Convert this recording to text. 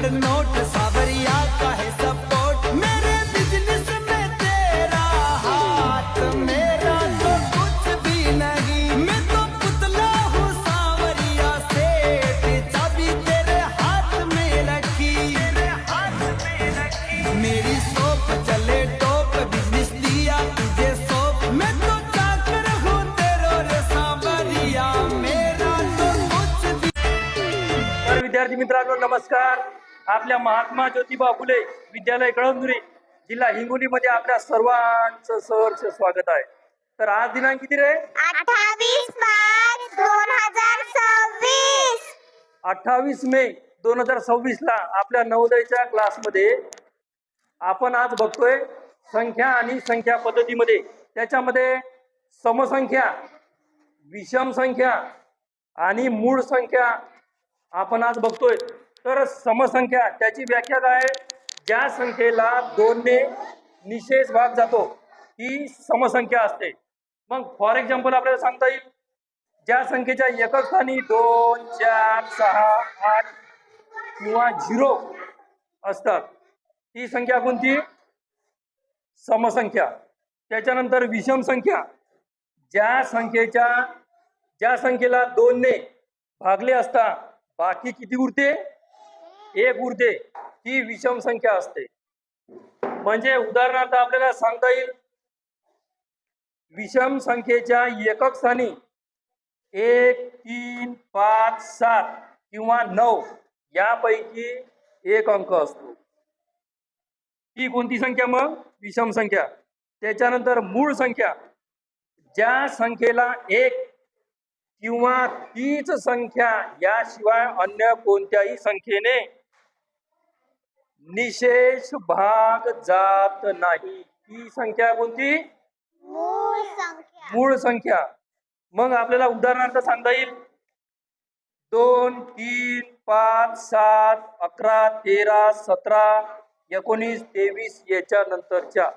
बड़ नोट सावरिया का है सपोर्ट मेरे बिजनेस में तेरा हाथ मेरा तो कुछ भी नहीं मैं तो पुतला हूँ सावरिया सेठ चाबी तेरे हाथ में रखी मेरी सोप चले टोप बिजनेस दिया तुझे सोप मैं तो चाकर हूँ तेरो रे सावरिया मेरा तो कुछ भी। तर विद्यार्थी मित्रांनो नमस्कार. आपल्या महात्मा ज्योतिबा फुले विद्यालय कळमनुरी जिल्हा हिंगोली मध्ये आपल्या सर्वांचं सहर्ष स्वागत आहे. तर आज दिनांक किती रे? 28/5/2026. 28 मे 2026 ला आपल्या नवोदयच्या क्लासमध्ये आपण आज बघतोय संख्या आणि संख्या पद्धतीमध्ये त्याच्यामध्ये समसंख्या, विषम संख्या आणि मूळ संख्या आपण आज बघतोय. तर समसंख्या त्याची व्याख्या काय आहे? ज्या संख्येला 2 ने निशेष भाग जातो ही समसंख्या असते. मग फॉर एक्झाम्पल आपल्याला सांगता येईल ज्या संख्येच्या एकक स्थानी 2, 4, 6, 8 किंवा 0 असतात ती संख्या कोणती? समसंख्या. त्याच्यानंतर विषम संख्या ज्या संख्येला 2 ने भागले असता बाकी किती उरते? 1 उरते, ती विषम संख्या असते. म्हणजे उदाहरणार्थ आपल्याला सांगता येईल विषम संख्येच्या एकक स्थानी 1, 3, 5, 7 किंवा 9 यापैकी एक अंक असतो. ही कोणती संख्या? मग विषम संख्या. त्याच्यानंतर मूळ संख्या ज्या संख्येला 1 किंवा तीच संख्या याशिवाय अन्य कोणत्याही संख्येने निशेष भाग जात नाही ही संख्या कोणती? मूळ संख्या. मूळ संख्या. मग आपल्याला उदाहरणार्थ सांगता येईल 2, 3, 5, 7, 11, 13, 17, 19, 23 याच्या नंतरच्या